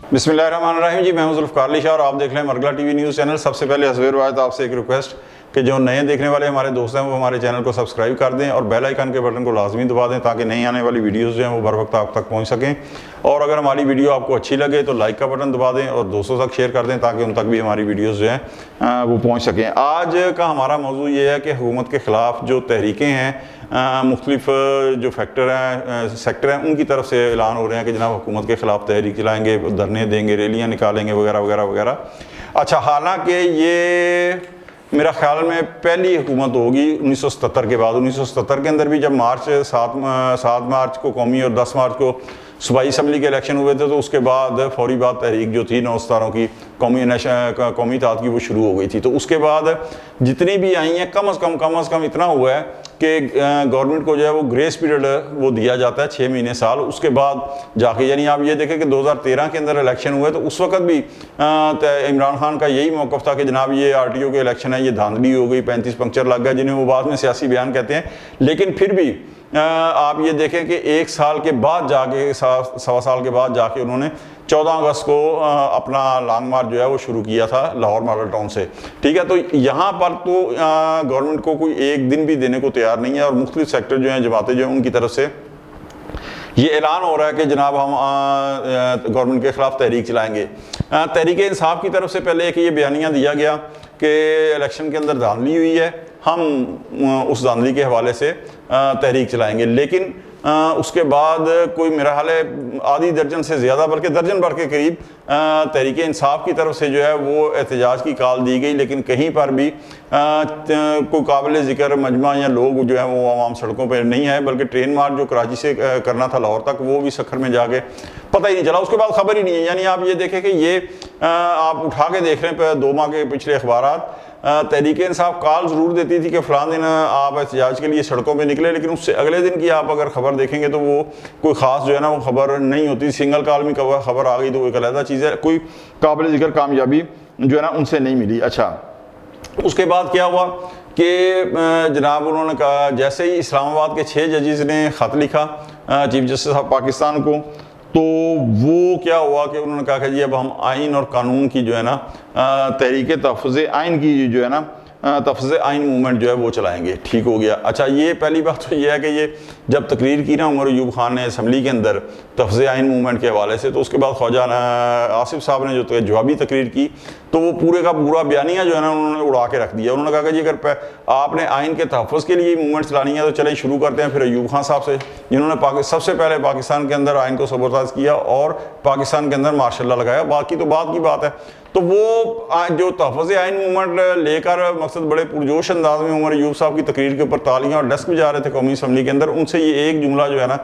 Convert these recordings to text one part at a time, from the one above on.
बिस्मिल्लाहिर्रहमानिर्रहीम जी, मैं हूं ज़ुल्फ़िकार अली शाह और आप देख रहे हैं मरगला टीवी न्यूज़ चैनल। सबसे पहले हस्बे रिवायत आपसे एक रिक्वेस्ट कि जो नए देखने वाले हमारे दोस्त हैं वो हमारे चैनल को सब्सक्राइब कर दें और बेल आइकन के बटन को लाजमी दबा दें ताकि नई आने वाली वीडियोस जो हैं वो बर वक्त आप तक पहुंच सकें। और अगर हमारी वीडियो आपको अच्छी लगे तो लाइक का बटन दबा दें और दोस्तों तक शेयर कर दें ताकि उन तक भी हमारी वीडियोज़ जो हैं वो पहुँच सकें। आज का हमारा मौजू ये है कि हुकूमत के ख़िलाफ़ जो तहरीकें हैं, मुख्तलिफ जो सेक्टर हैं उनकी तरफ से ऐलान हो रहे हैं कि जनाब हुकूमत के ख़िलाफ़ तहरीक चलाएँगे, धरने देंगे, रैलियाँ निकालेंगे वगैरह वगैरह वगैरह। अच्छा, हालांकि ये मेरा ख्याल में पहली हुकूमत होगी 1977 के बाद। 1977 के अंदर भी जब मार्च 7 मार्च को कौमी और 10 मार्च को सूबाई असम्बली के इलेक्शन हुए थे तो उसके बाद फौरी बाद तहरीक जो थी 9 सितारों की कौमी इत्तेहाद की वो शुरू हो गई थी। तो उसके बाद जितनी भी आई हैं कम अज़ कम इतना हुआ है कि गवर्नमेंट को जो है वो ग्रेस पीरियड वो दिया जाता है 6 महीने साल। उसके बाद जाके यानी आप ये देखें कि 2013 के अंदर इलेक्शन हुए तो उस वक्त भी इमरान खान का यही मौक़िफ़ था कि जनाब ये RTO के इलेक्शन है, ये धांधली हो गई, 35 पंक्चर लग गया, जिन्हें वो बाद में सियासी बयान कहते हैं। लेकिन फिर भी आप ये देखें कि 1 साल के बाद जाके 1.25 साल के बाद जाके उन्होंने 14 अगस्त को अपना लॉन्ग मार्च जो है वो शुरू किया था लाहौर मॉडल टाउन से। ठीक है, तो यहाँ पर तो गवर्नमेंट को कोई एक दिन भी देने को तैयार नहीं है और मुख्तलिफ सेक्टर जो हैं, जमातें जो हैं, उनकी तरफ से ये ऐलान हो रहा है कि जनाब हम गवर्नमेंट के ख़िलाफ़ तहरीक चलाएँगे। तहरीक इंसाफ की तरफ से पहले एक ये बयानिया दिया गया कि इलेक्शन के अंदर धांधली हुई है, हम उस धांधली के हवाले से तहरीक चलाएँगे। लेकिन उसके बाद कोई मेरा हाल है आधी दर्जन से ज़्यादा बल्कि दर्जन भर के करीब तहरीक इंसाफ की तरफ से जो है वो एहतजाज की कॉल दी गई, लेकिन कहीं पर भी कोई काबिल ज़िक्र मजमा या लोग जो है वो आवाम सड़कों पर नहीं आए। बल्कि ट्रेन मार्च जो कराची से करना था लाहौर तक वो भी सखर में जाके पता ही नहीं चला, उसके बाद खबर ही नहीं है। यानी आप ये देखें कि ये आप उठा के देख रहे हैं 2 माह के पिछले अखबारात, तहरीक इंसाफ कॉल ज़रूर देती थी कि फ़लाँ दिन आप एहतजाज के लिए सड़कों पे निकले, लेकिन उससे अगले दिन की आप अगर ख़बर देखेंगे तो वो कोई ख़ास जो है ना वो ख़बर नहीं होती। सिंगल कॉल में खबर आ गई तो वो एक अलग चीज़ है, कोई काबिल ज़िक्र कामयाबी जो है ना उनसे नहीं मिली। अच्छा, उसके बाद क्या हुआ कि जनाब उन्होंने कहा, जैसे ही इस्लामाबाद के 6 जजेस ने ख़त लिखा चीफ जस्टिस ऑफ पाकिस्तान को, तो वो क्या हुआ कि उन्होंने कहा कि जी अब हम आइन और कानून की जो है ना तहरीक तहफ़्फ़ुज़ आइन की जो है ना तहफ़्फ़ुज़ आइन मूवमेंट जो है वो चलाएंगे। ठीक हो गया। अच्छा, ये पहली बात तो ये है कि ये जब तकरीर की ना उमर अयूब खान ने असम्बली के अंदर तहफ़्फ़ुज़ आइन मूवमेंट के हवाले से, तो उसके बाद ख्वाजा आसिफ साहब ने जो जवाबी तकरीर की तो वो पूरे का पूरा बयानिया जो है ना उन्होंने उड़ा के रख दिया। उन्होंने कहा कि जी अगर आपने आइन के तहफ़्फ़ुज़ के लिए मूवमेंट चलानी है तो चलें शुरू करते हैं। फिर अयूब खान साहब से, जिन्होंने सबसे पहले पाकिस्तान के अंदर आइन को सबरसाज किया और पाकिस्तान के अंदर मार्शल लॉ लगाया, बाकी तो बात की बात है। तो वो जो तहफ़्फ़ुज़ आइन मूवमेंट लेकर मकसद बड़े पुरजोश अंदाज में उमर अयूब साहब की तकरीर के ऊपर तालियां और डेस्क बजा रहे थे कौमी असम्बली के अंदर, उनसे ये एक जुमला जो है ना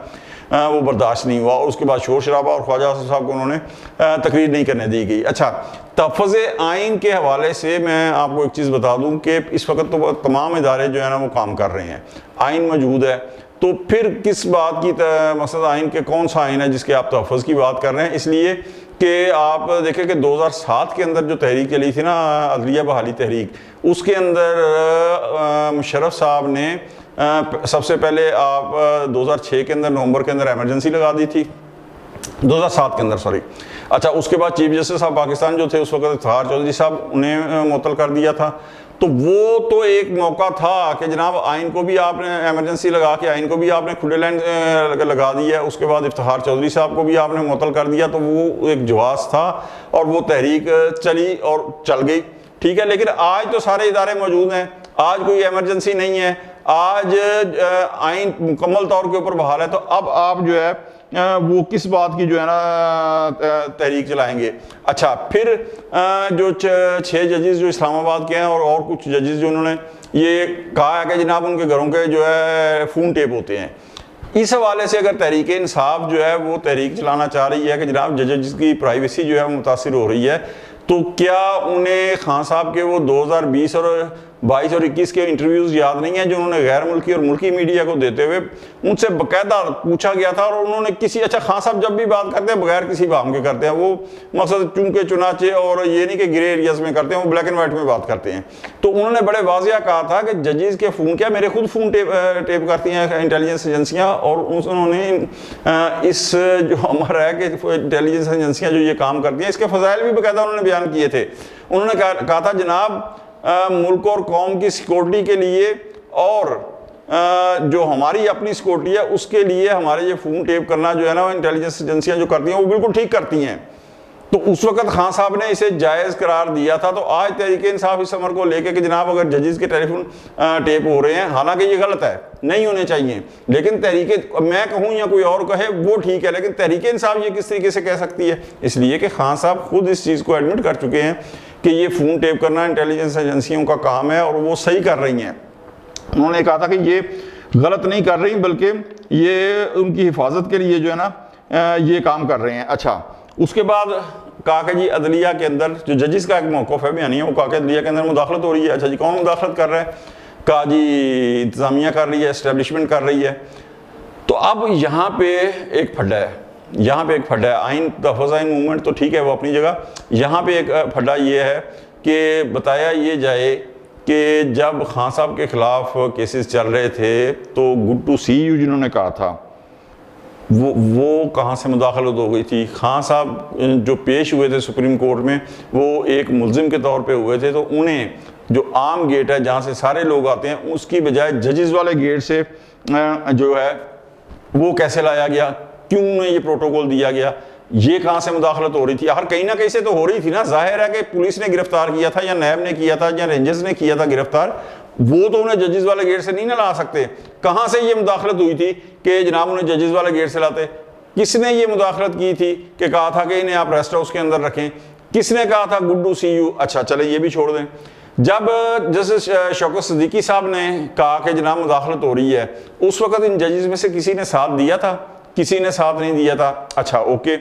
वो बर्दाश्त नहीं हुआ और उसके बाद शोर शराबा और ख्वाजा आसिफ साहब को उन्होंने तकरीर नहीं करने दी गई। अच्छा, तहफ़्फ़ुज़ आइन के हवाले से मैं आपको एक चीज़ बता दूं कि इस वक्त तो तमाम इदारे जो है ना वो काम कर रहे हैं, आइन मौजूद है, तो फिर किस बात की मकसद आइन के कौन सा आइन है जिसके आप तहफ़्फ़ुज़ की बात कर रहे हैं। इसलिए कि आप देखें कि 2007 के अंदर जो तहरीक चली थी ना अदलिया बहाली तहरीक, उसके अंदर मुशर्रफ साहब ने सबसे पहले आप 2006 के अंदर नवंबर के अंदर एमरजेंसी लगा दी थी, 2007 के अंदर सॉरी। अच्छा, उसके बाद चीफ जस्टिस ऑफ पाकिस्तान जो थे उस वक्त इफ्तिखार चौधरी साहब, उन्हें मुअत्तल कर दिया था। तो वो तो एक मौका था कि जनाब आइन को भी आपने एमरजेंसी लगा के आइन को भी आपने खुले लाइन लगा दिया है, उसके बाद इफ्तिखार चौधरी साहब को भी आपने मुअत्तल कर दिया। तो वो एक जवाब था और वो तहरीक चली और चल गई। ठीक है, लेकिन आज तो सारे इदारे मौजूद हैं, आज कोई एमरजेंसी नहीं है, आज आइन मुकम्मल तौर के ऊपर बहाल है। तो अब आप जो है वो किस बात की जो है ना तहरीक चलाएंगे। अच्छा, फिर जो 6 जजेस जो इस्लामाबाद के हैं और कुछ जजेस जो उन्होंने ये कहा है कि जनाब उनके घरों के जो है फ़ोन टेप होते हैं, इस हवाले से अगर तहरीक इंसाफ जो है वो तहरीक चलाना चाह रही है कि जनाब जजेस की प्राइवेसी जो है वो मुतासिर हो रही है, तो क्या उन्हें खान साहब के वो 2020 और 22 और 21 के इंटरव्यूज़ याद नहीं है जो उन्होंने गैर मुल्की और मुल्की मीडिया को देते हुए उनसे बाकायदा पूछा गया था, और उन्होंने किसी, अच्छा खान साहब जब भी बात करते हैं बगैर किसी बाम के करते हैं, वो मकसद चुनके चुनाचे और ये नहीं कि ग्रे एरियाज में करते हैं, वो ब्लैक एंड वाइट में बात करते हैं। तो उन्होंने बड़े वाजिया कहा था कि जजेस के फ़ोन क्या, मेरे खुद फ़ोन टेप करती हैं इंटेलिजेंस एजेंसियाँ, और उन्होंने इस जो हमारा है कि इंटेलिजेंस एजेंसियाँ जो ये काम करती हैं इसके फ़ज़ाइल भी बाकायदा उन्होंने बयान किए थे। उन्होंने कहा था जनाब मुल्क और कौम की सिक्योरिटी के लिए और जो हमारी अपनी सिक्योरिटी है उसके लिए हमारे ये फ़ोन टेप करना जो है ना, इंटेलिजेंस एजेंसियाँ जो करती हैं वो बिल्कुल ठीक करती हैं। तो उस वक्त खान साहब ने इसे जायज़ करार दिया था। तो आज तहरीक इंसाफ इस अमर को लेके कि जनाब अगर जजेस के टेलीफोन टेप हो रहे हैं, हालांकि ये गलत है, नहीं होने चाहिए, लेकिन तहरीक, मैं कहूँ या कोई और कहे वो ठीक है, लेकिन तहरीक इंसाफ ये किस तरीके से कह सकती है? इसलिए कि खान साहब खुद इस चीज़ को एडमिट कर चुके हैं कि ये फ़ोन टेप करना इंटेलिजेंस एजेंसियों का काम है और वो सही कर रही हैं। उन्होंने कहा था कि ये गलत नहीं कर रही बल्कि ये उनकी हिफाजत के लिए जो है ना ये काम कर रहे हैं। अच्छा, उसके बाद कहा कि जी अदलिया के अंदर जो जजिस का एक मौक़िफ़ है बयानी है, वो कहा कि अदलिया के अंदर मुदाखलत हो रही है। अच्छा जी, कौन मुदाखलत कर रहा है? कहा जी इंतज़ामिया कर रही है, इस्टेब्लिशमेंट कर रही है। तो अब यहाँ पे एक फड्डा है, यहाँ पे एक फड्डा है। आइन तहफ़्फ़ुज़ आइन मूवमेंट तो ठीक है वो अपनी जगह, यहाँ पे एक फड्डा ये है कि बताया ये जाए कि जब खान साहब के ख़िलाफ़ केसेस चल रहे थे तो गुड टू सी यू जिन्होंने कहा था वो कहाँ से मुदाखलत हो गई थी? खान साहब जो पेश हुए थे सुप्रीम कोर्ट में वो एक मुल्ज़िम के तौर पे हुए थे, तो उन्हें जो आम गेट है जहाँ से सारे लोग आते हैं उसकी बजाय जजेस वाले गेट से जो है वो कैसे लाया गया? क्यों उन्हें ये प्रोटोकॉल दिया गया? ये कहाँ से मुदाखलत हो रही थी? हर कहीं ना कहीं से तो हो रही थी ना। जाहिर है कि पुलिस ने गिरफ्तार किया था या नैब ने किया था या रेंजर्स ने किया था गिरफ्तार, वो तो उन्हें जजेस वाले गेट से नहीं ना ला सकते। कहाँ से ये मुदाखलत हुई थी कि जनाब उन्हें जजेस वाले गेट से लाते? किसने ये मुदाखलत की थी कि कहा था कि इन्हें आप रेस्ट हाउस के अंदर रखें? किसने कहा था गुड टू सी यू? अच्छा चले ये भी छोड़ दें। जब जस्टिस शौकत सिद्दीकी साहब ने कहा कि जनाब मुदाखलत हो रही है, उस वक्त इन जजेस में से किसी ने साथ दिया था? किसी ने साथ नहीं दिया था। अच्छा ओके,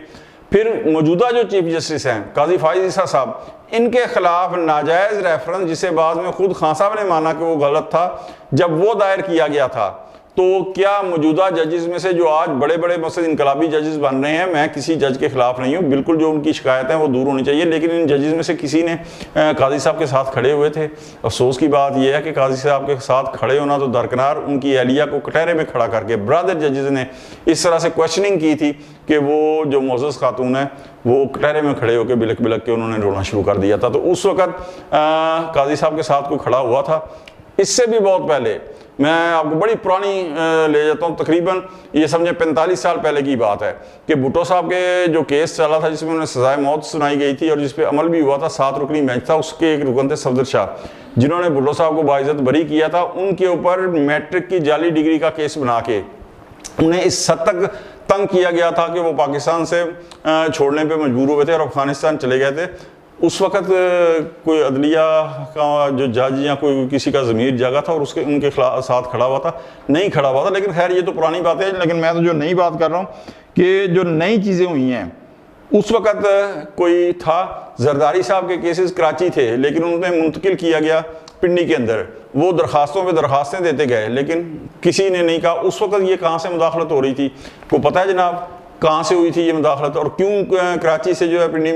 फिर मौजूदा जो चीफ जस्टिस हैं काजी फाइज ईसा साहब, इनके खिलाफ नाजायज़ रेफरेंस, जिसे बाद में खुद खान साहब ने माना कि वो गलत था, जब वो दायर किया गया था, तो क्या मौजूदा जजेस में से जो आज बड़े बड़े मसद इनकलाबी जजेस बन रहे हैं, मैं किसी जज के खिलाफ नहीं हूँ, बिल्कुल जो उनकी शिकायत है वो दूर होनी चाहिए, लेकिन इन जजेस में से किसी ने काजी साहब के साथ खड़े हुए थे। अफसोस की बात यह है कि काजी साहब के साथ खड़े होना तो दरकिनार, उनकी एहलिया को कटहरे में खड़ा करके ब्रदर जजेस ने इस तरह से क्वेश्चनिंग की थी कि वो जो मोअज़्ज़ज़ खातून है वो कटहरे में खड़े होकर बिलक बिलक के उन्होंने रोना शुरू कर दिया था। तो उस वक़्त काजी साहब के साथ कोई खड़ा हुआ था? इससे भी बहुत पहले, मैं आपको बड़ी पुरानी ले जाता हूँ, तकरीबन ये समझे 45 साल पहले की बात है कि भुट्टो साहब के जो केस चला था जिसमें उन्हें सजाए मौत सुनाई गई थी और जिस पे अमल भी हुआ था, 7 रुकनी बेंच था, उसके एक रुकन थे सफदर शाह, जिन्होंने भुट्टो साहब को बाइज्जत बरी किया था। उनके ऊपर मैट्रिक की जाली डिग्री का केस बना के उन्हें इस हद तक तंग किया गया था कि वो पाकिस्तान से छोड़ने पे मजबूर हुए थे और अफगानिस्तान चले गए थे। उस वक़्त कोई अदलिया का जो जज या कोई किसी का ज़मीर जागा था और उसके उनके साथ खड़ा हुआ था? नहीं खड़ा हुआ था। लेकिन खैर ये तो पुरानी बात है, लेकिन मैं तो जो नई बात कर रहा हूँ कि जो नई चीज़ें हुई हैं, उस वक़्त कोई था जरदारी साहब के केसेस कराची थे, लेकिन उन्हें मुंतकिल किया गया पिंडी के अंदर। वो दरखास्तों पे दरखास्तें देते गए, लेकिन किसी ने नहीं कहा उस वक़्त ये कहाँ से मुदाखलत हो रही थी। को पता है जनाब कहाँ से हुई थी ये मुदाखलत और क्यों कराची से जो है पिंडी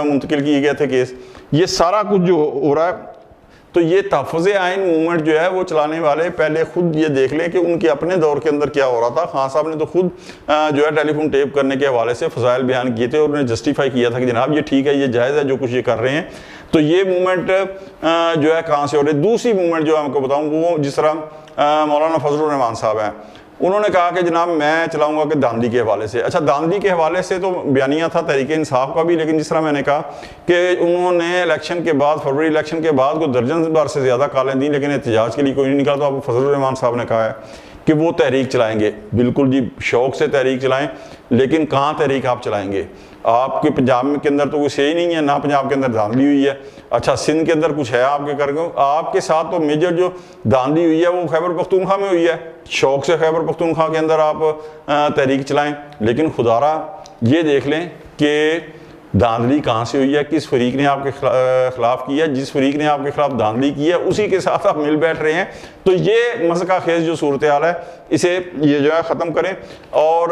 मुंतकिल किए गए थे केस? ये सारा कुछ जो हो रहा है, तो ये तहफ़्फ़ुज़ आइन मूवमेंट जो है वो चलाने वाले पहले खुद ये देख लें कि उनके अपने दौर के अंदर क्या हो रहा था। खान साहब ने तो खुद जो है टेलीफोन टेप करने के हवाले से फ़ज़ाइल बयान किए थे और उन्हें जस्टिफाई किया था कि जनाब ये ठीक है, ये जायज़ है जो कुछ ये कर रहे हैं। तो ये मूवमेंट जो है कहाँ से हो रही है? दूसरी मूवमेंट जो आपको बताऊँ, वो जिस तरह मौलाना फजलुर रहमान साहब हैं, उन्होंने कहा कि जनाब मैं चलाऊंगा कि दांदी के हवाले से। अच्छा, दांदी के हवाले से तो बयानिया था तहरीक इंसाफ का भी, लेकिन जिस तरह मैंने कहा कि उन्होंने इलेक्शन के बाद, फरवरी इलेक्शन के बाद को दर्जन बार से ज़्यादा कॉलें दी, लेकिन एहतजाज के लिए कोई नहीं निकला। तो अब फजलुर रहमान साहब ने कहा है कि वो तहरीक चलाएंगे। बिल्कुल जी, शौक़ से तहरीक चलाएँ, लेकिन कहाँ तहरीक आप चलाएँगे? आपके पंजाब के अंदर तो कुछ सही नहीं है ना, पंजाब के अंदर धांधली हुई है। अच्छा, सिंध के अंदर कुछ है आपके करके? आपके साथ तो मेजर जो धांधली हुई है वो खैबर पख्तूनख्वा में हुई है। शौक़ से खैबर पख्तूनख्वा के अंदर आप तहरीक चलाएं, लेकिन खुदारा ये देख लें कि धांधली कहाँ से हुई है, किस फरीक ने आपके खिलाफ की है, जिस फरीक ने आपके खिलाफ धांधली की है उसी के साथ आप मिल बैठ रहे हैं। तो ये मसका खेज जो सूरत हाल है इसे ये जो है ख़त्म करें। और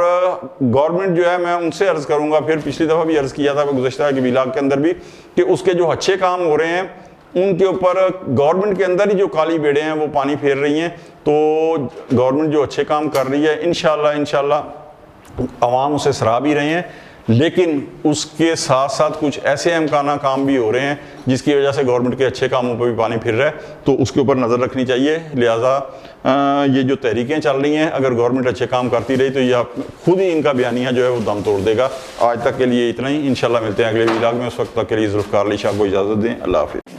गवर्नमेंट जो है, मैं उनसे अर्ज़ करूँगा, फिर पिछली दफ़ा भी अर्ज़ किया था गुज़श्ता के ब्लॉग के अंदर भी, कि उसके जो अच्छे काम हो रहे हैं उनके ऊपर गवर्नमेंट के अंदर ही जो काली बेड़े हैं वो पानी फेर रही हैं। तो गवर्नमेंट जो अच्छे काम कर रही है इंशाल्लाह अवाम उसे सराह भी रहे हैं, लेकिन उसके साथ साथ कुछ ऐसे अमकाना काम भी हो रहे हैं जिसकी वजह से गवर्नमेंट के अच्छे कामों पर भी पानी फिर रहा है। तो उसके ऊपर नज़र रखनी चाहिए। लिहाजा ये जो तहरीकें चल रही हैं, अगर गवर्नमेंट अच्छे काम करती रही तो ये खुद ही इनका बयानिया जो है वो दम तोड़ देगा। आज तक के लिए इतना ही, इंशाल्लाह मिलते हैं अगले व्लॉग में। उस वक्त तक के लिए जुल्फ़िकार अली शाह को इजाज़त दें। अल्लाह हाफ़िज़।